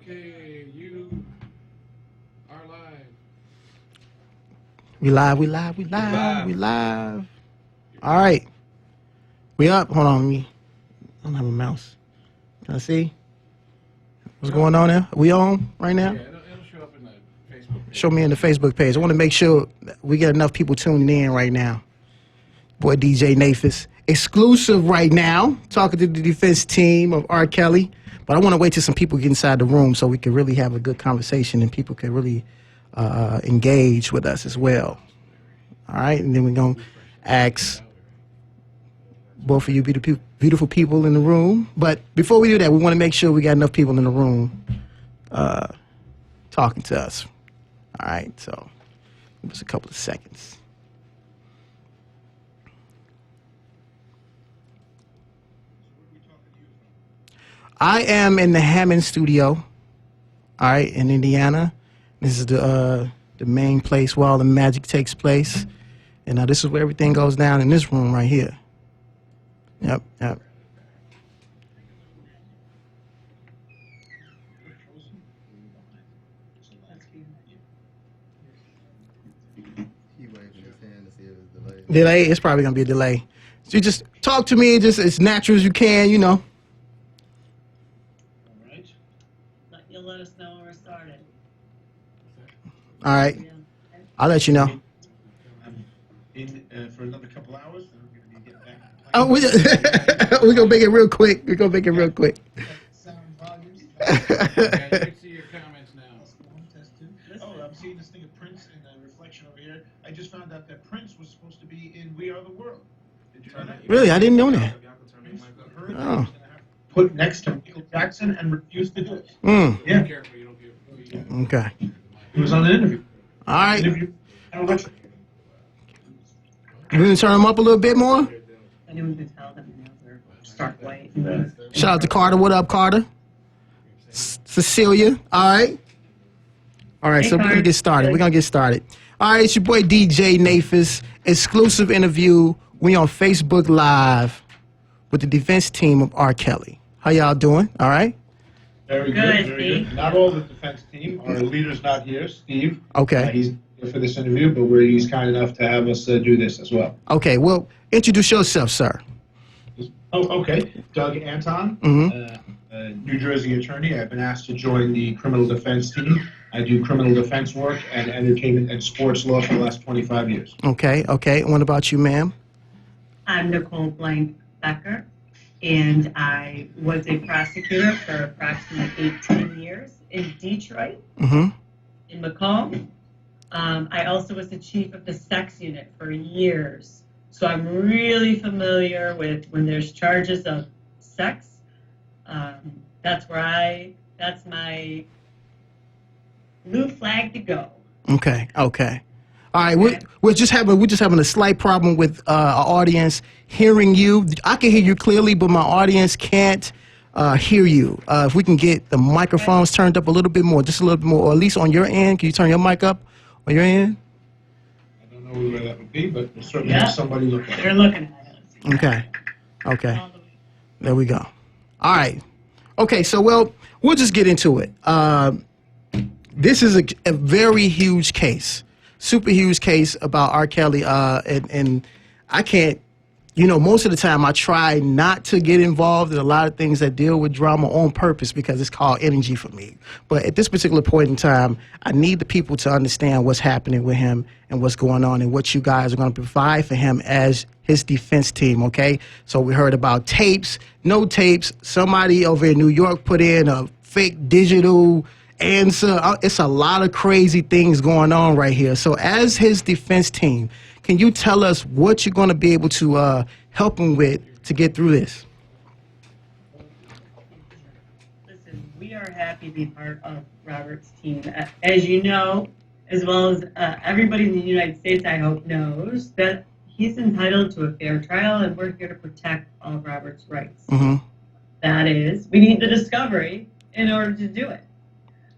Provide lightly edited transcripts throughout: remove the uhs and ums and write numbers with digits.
Okay, you are live. We live, we live, we live, we live. All right. We up. Hold on, me. I don't have a mouse. Can I see? What's going on there? We on right now? Yeah, it'll show up in the Facebook page. Show me in the Facebook page. I want to make sure we get enough people tuning in right now. Boy, DJ Nafis. Exclusive right now. Talking to the defense team of R. Kelly. But I want to wait till some people get inside the room so we can really have a good conversation and people can really engage with us as well. All right? And then we're going to ask both of you beautiful people in the room. But before we do that, we want to make sure we got enough people in the room talking to us. All right? So give us a couple of seconds. I am in the Hammond studio, all right, in Indiana. This is the main place where all the magic takes place. And this is where everything goes down in this room right here. Yep. Delay? It's probably going to be a delay. So you just talk to me just as natural as you can, you know. You'll let us know when we're started. All right. I'll let you know. For another couple hours, then we're going to be getting back. Oh, we're going to make it real quick. We're going to make it real quick. Sound volumes. Okay, I can see your comments now. Oh, I'm seeing this thing of Prince in the reflection over here. I just found out that Prince was supposed to be in We Are the World. Did you know that? Really? I didn't know that. Oh. Put next to Michael Jackson and refused to do it. Yeah. Careful, you don't get. Okay. He was on an interview. All right. Interview. You going to turn them up a little bit more? Anyone can tell that they're stark white. Shout out to Carter. What up, Carter? Cecilia. All right. All right, so we're going to get started. All right, it's your boy DJ Nafis. Exclusive interview. We on Facebook Live with the defense team of R. Kelly. How y'all doing? All right? Very Good, very good. Not all the defense team. Our leader's not here, Steve. Okay. He's here for this interview, but he's kind enough to have us do this as well. Okay, well, introduce yourself, sir. Oh, okay. Doug Anton, New Jersey attorney. I've been asked to join the criminal defense team. I do criminal defense work and entertainment and sports law for the last 25 years. Okay. What about you, ma'am? I'm Nicole Blank Becker, and I was a prosecutor for approximately 18 years in Detroit, in Macomb. I also was the chief of the sex unit for years. So I'm really familiar with when there's charges of sex. That's my blue flag to go. Okay. All right, we're just having a slight problem with our audience hearing you. I can hear you clearly, but my audience can't hear you. If we can get the microphones turned up a little bit more, just a little bit more, or at least on your end. Can you turn your mic up on your end? I don't know where that would be, but there's certainly somebody looking. They're looking at us. Okay. There we go. All right. Okay, so we'll just get into it. This is a very huge case. Super huge case about R. Kelly, and I can't, most of the time I try not to get involved in a lot of things that deal with drama on purpose because it's called energy for me. But at this particular point in time, I need the people to understand what's happening with him and what's going on and what you guys are going to provide for him as his defense team, okay? So we heard about tapes, no tapes. Somebody over in New York put in a fake digital answer. It's a lot of crazy things going on right here. So as his defense team, can you tell us what you're going to be able to help him with to get through this? Listen, we are happy to be part of Robert's team. As you know, as well as everybody in the United States, I hope, knows that he's entitled to a fair trial, and we're here to protect all of Robert's rights. That is, we need the discovery in order to do it.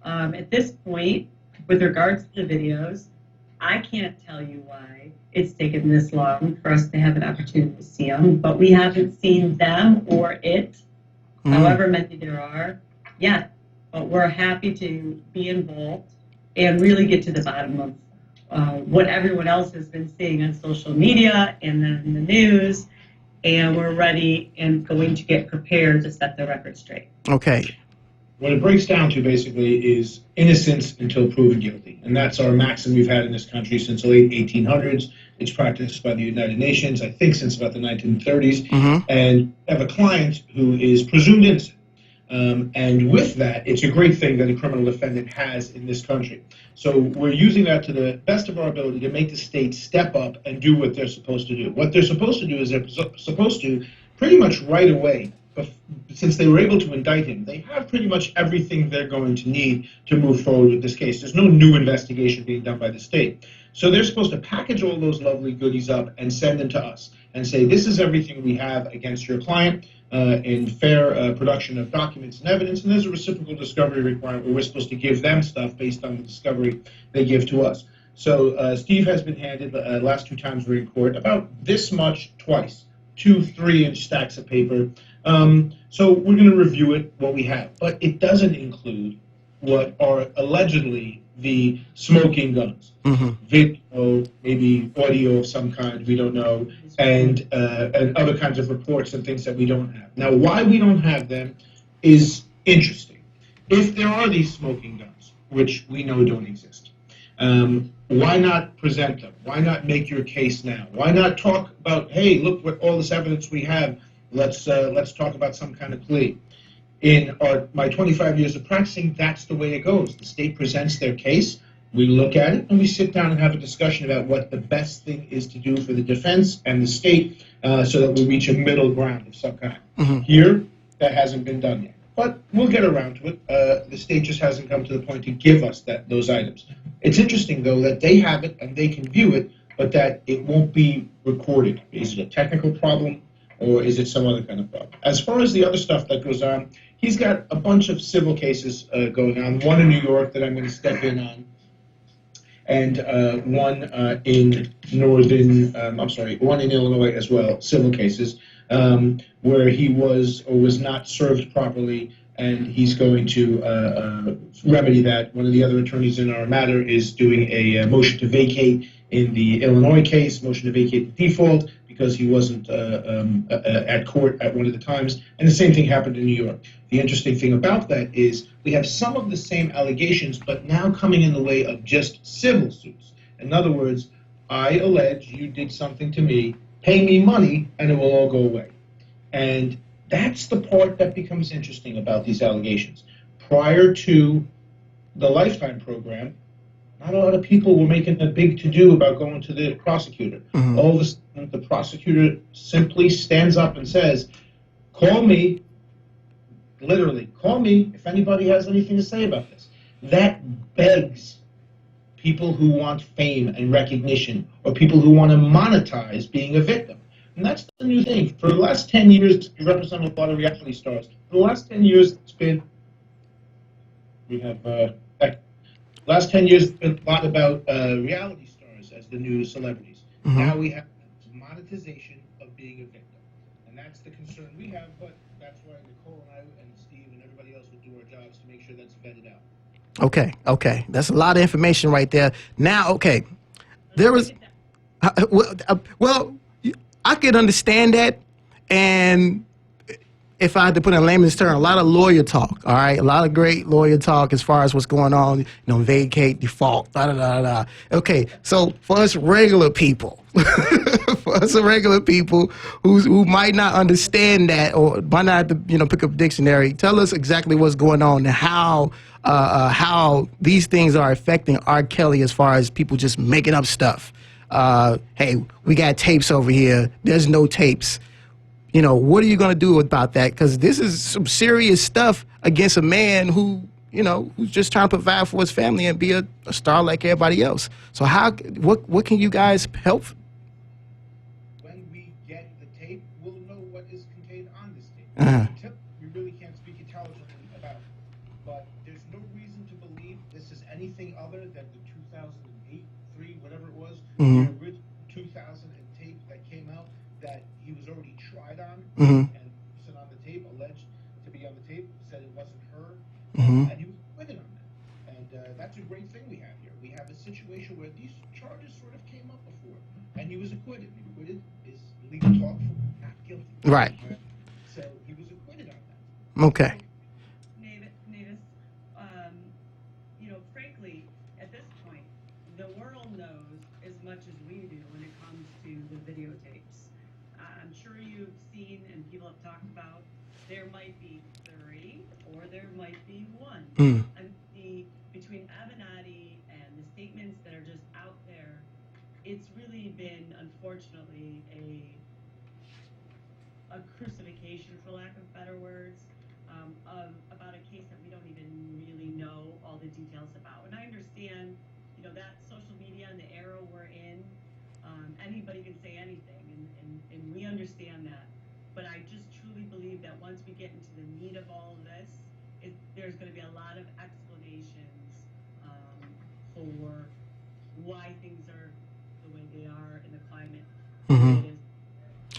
At this point, with regards to the videos, I can't tell you why it's taken this long for us to have an opportunity to see them, but we haven't seen them or it, however many there are, yet. but we're happy to be involved and really get to the bottom of what everyone else has been seeing on social media and then in the news, and we're ready and going to get prepared to set the record straight. Okay. What it breaks down to basically is innocence until proven guilty. And that's our maxim we've had in this country since the late 1800s. It's practiced by the United Nations, I think, since about the 1930s. And I have a client who is presumed innocent. And with that, it's a great thing that a criminal defendant has in this country. So we're using that to the best of our ability to make the state step up and do what they're supposed to do. What they're supposed to do is they're supposed to pretty much right away, since they were able to indict him, they have pretty much everything they're going to need to move forward with this case. There's no new investigation being done by the state. So they're supposed to package all those lovely goodies up and send them to us and say, this is everything we have against your client in fair production of documents and evidence. And there's a reciprocal discovery requirement where we're supposed to give them stuff based on the discovery they give to us. So Steve has been handed, last 2 times we're in court, about this much twice, 2 3-inch stacks of paper. So we're going to review it, what we have. But it doesn't include what are allegedly the smoking guns. Video, maybe audio of some kind, we don't know, and other kinds of reports and things that we don't have. Now, why we don't have them is interesting. If there are these smoking guns, which we know don't exist, why not present them? Why not make your case now? Why not talk about, hey, look what all this evidence we have. Let's talk about some kind of plea. In my 25 years of practicing, that's the way it goes. The state presents their case, we look at it, and we sit down and have a discussion about what the best thing is to do for the defense and the state so that we reach a middle ground of some kind. Here, that hasn't been done yet. But we'll get around to it. The state just hasn't come to the point to give us those items. It's interesting, though, that they have it and they can view it, but that it won't be recorded. Is it a technical problem, or is it some other kind of problem? As far as the other stuff that goes on, he's got a bunch of civil cases going on, one in New York that I'm going to step in on, and one in one in Illinois as well, civil cases, where he was or was not served properly, and he's going to remedy that. One of the other attorneys in our matter is doing a motion to vacate in the Illinois case, motion to vacate the default, because he wasn't at court at one of the times. And the same thing happened in New York. The interesting thing about that is we have some of the same allegations, but now coming in the way of just civil suits. In other words, I allege you did something to me, pay me money, and it will all go away. And that's the part that becomes interesting about these allegations. Prior to the Lifetime program, not a lot of people were making a big to-do about going to the prosecutor. All of a sudden, the prosecutor simply stands up and says, call me, literally, call me if anybody has anything to say about this. That begs people who want fame and recognition, or people who want to monetize being a victim. And that's the new thing. For the last 10 years, you represent a lot of reality stars. For the last 10 years, it's been, last 10 years, it's been a lot about reality stars as the new celebrities. Now we have monetization of being a victim. And that's the concern we have, but that's why Nicole and I and Steve and everybody else will do our jobs to make sure that's vetted out. Okay. That's a lot of information right there. Now, okay, there was, well, I could understand that, and if I had to put in a layman's term, a lot of lawyer talk, all right? A lot of great lawyer talk as far as what's going on, vacate, default, da-da-da-da. Okay, so for us regular people, who might not understand that or might not have to, pick up a dictionary, tell us exactly what's going on and how these things are affecting R. Kelly as far as people just making up stuff. Hey, we got tapes over here. There's no tapes. What are you going to do about that? Because this is some serious stuff against a man who, who's just trying to provide for his family and be a star like everybody else. So what can you guys help? When we get the tape, we'll know what is contained on this tape. We really can't speak intelligently about it. But there's no reason to believe this is anything other than the 2008, 3, whatever it was, the original 2000 tape that came out that he was already tried on, and the person on the tape alleged to be on the tape said it wasn't her, and he was situation where these charges sort of came up before, and he was acquitted. Acquitted is legal talk for not guilty. Right. So he was acquitted on that. Okay. Navis, frankly, at this point, the world knows as much as we do when it comes to the videotapes. I'm sure you've seen and people have talked about there might be 3 or there might be 1. Between Avenatti and the statements that are just out there, it's really been, unfortunately, a crucifixion, for lack of better words, about a case that we don't even really know all the details about. And I understand, that social media and the era we're in, anybody can say anything, and we understand that. But I just truly believe that once we get into the meat of all of this, there's going to be a lot of explanations for why things are the way they are in the climate.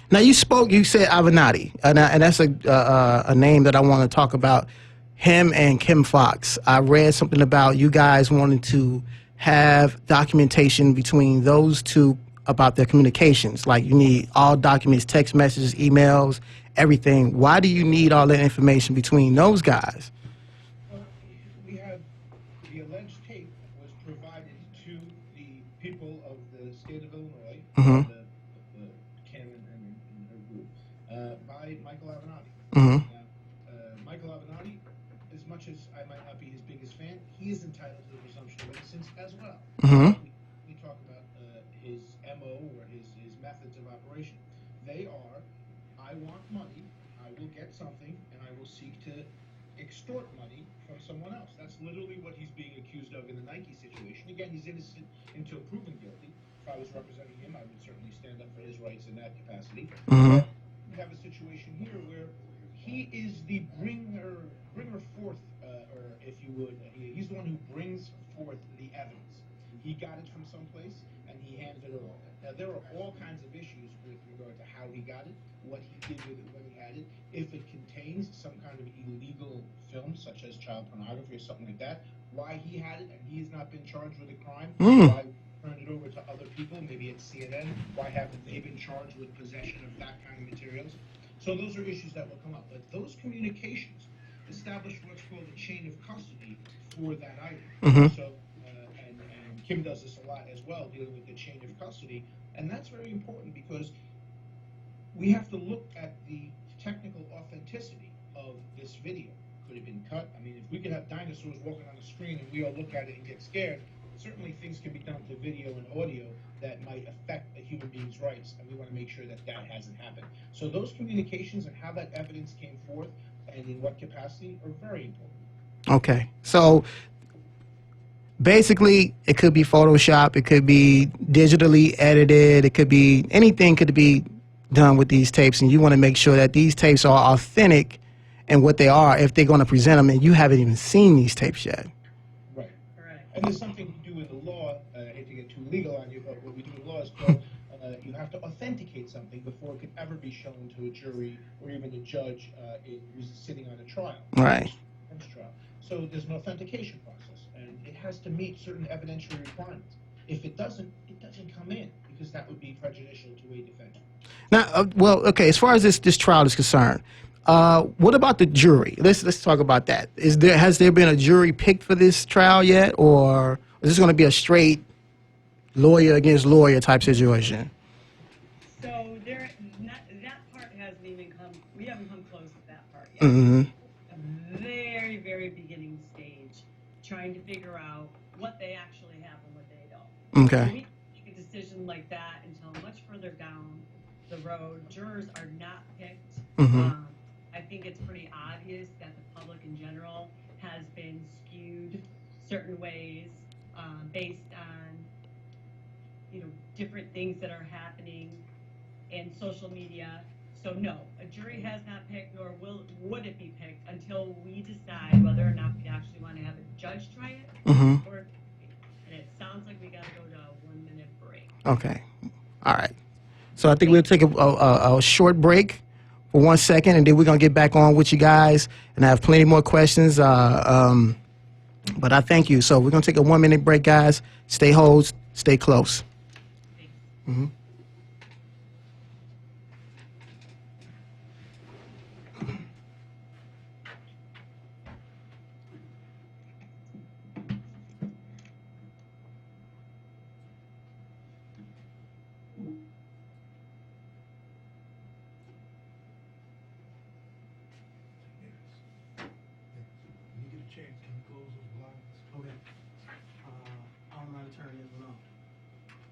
Now you said Avenatti, and that's a name that I want to talk about. Him and Kim Fox. I read something about you guys wanting to have documentation between those two about their communications. Like you need all documents, text messages, emails, everything. Why do you need all that information between those guys? Well, we have the alleged tape was provided to the people of the state of Illinois, Kim and her group, by Michael Avenatti. Michael Avenatti, as much as I might not be his biggest fan, he is entitled to the presumption of innocence as well. We talk about his MO or his methods of operation. They are, I want money, I will get something, and I will seek to extort money from someone else. That's literally what he's being accused of in the Nike situation. Again, he's innocent until proven guilty. If I was representing him, I would certainly stand up for his rights in that capacity. We have a situation here where he is the bringer forth, or if you would, he's the one who brings forth the evidence. He got it from someplace, and he handed it over. Now, there are all kinds of issues with regard to how he got it, what he did with it when he had it, if it contains some kind of illegal film, such as child pornography or something like that, why he had it and he has not been charged with a crime, why turned it over to other people, maybe it's CNN, why haven't they been charged with possession of that kind of materials? So those are issues that will come up. But those communications establish what's called a chain of custody for that item. So, and Kim does this a lot as well, dealing with the chain of custody. And that's very important because we have to look at the technical authenticity of this video. Could have been cut. I mean, if we could have dinosaurs walking on the screen and we all look at it and get scared, certainly things can be done to video and audio that might affect a human being's rights, and we want to make sure that that hasn't happened. So those communications and how that evidence came forth and in what capacity are very important. Okay. So basically, it could be Photoshop, it could be digitally edited, it could be anything could be done with these tapes, and you want to make sure that these tapes are authentic and what they are if they're going to present them, and you haven't even seen these tapes yet. Right. And there's something to do with the law. I hate to get too legal on you, but what we do in law is called you have to authenticate something before it can ever be shown to a jury or even a judge who's sitting on a trial. Right. So there's an authentication process, and it has to meet certain evidentiary requirements. If it doesn't come in because that would be prejudicial to a defendant. Now, well, okay. As far as this trial is concerned, what about the jury? Let's talk about that. Has there been a jury picked for this trial yet, or is this going to be a straight lawyer against lawyer type situation? So that part hasn't even come. We haven't come close to that part yet. A very, very beginning stage, trying to figure out what they actually have and what they don't. Okay. So we make a decision like that until much further down the road. Jurors are not picked. I think it's pretty obvious that the public in general has been skewed certain ways based on different things that are happening in social media. So no, a jury has not picked, nor would it be picked until we decide whether or not we actually want to have a judge try it. And it sounds like we got to go to a 1 minute break. Okay. All right. So I think we'll take a short break for 1 second, and then we're going to get back on with you guys, and I have plenty more questions. But I thank you. So we're going to take a 1 minute break, guys. Stay hold. Stay close. Mm-hmm. I don't know how to turn this one off.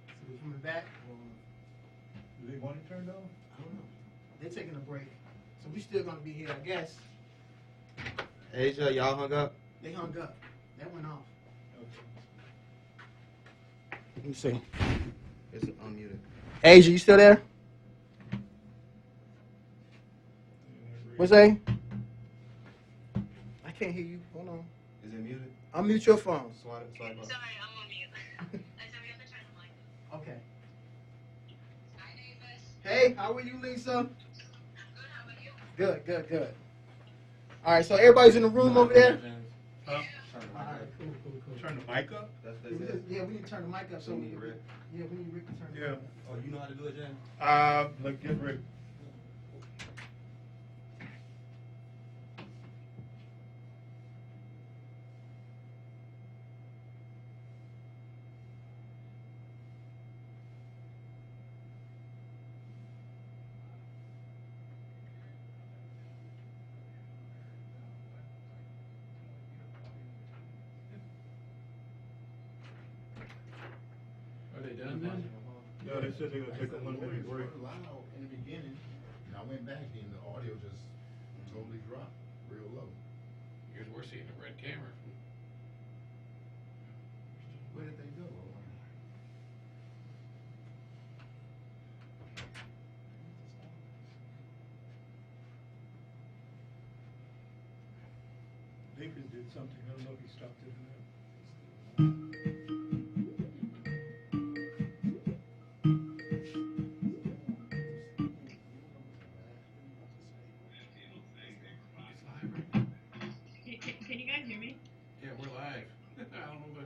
So we're coming back. Do they want it turned on? I don't know. They're taking a break. So we still gonna be here, I guess. Asia, y'all hung up? They hung up. That went off. Okay. Let me see. It's unmuted. Asia, you still there? What's that? I can't hear you. Hold on. Is it muted? Unmute your phone. Swipe Sorry, I'm on mute. I said we have to turn the mic. Okay. Hi, Davis. Hey, how are you, Lisa? I'm good. How about you? Good, good, good. All right, so everybody's in the room over there? Huh? All right, cool, cool, cool. Turn the mic up? That's Yeah, we need to turn the mic up so we need can. Rick. Yeah, we need Rick to turn the Yeah. mic up. Oh, you know how to do it, Jen? Look, get Rick. Are they done then? Yeah, they said they're gonna take a 1 minute break. Loud in the beginning, and I went back and the audio just totally dropped real low. Because we're seeing a red camera. Where did they go? David did something, I don't know if he stopped it or not. Can you guys hear me? Yeah, we're live. I don't know, but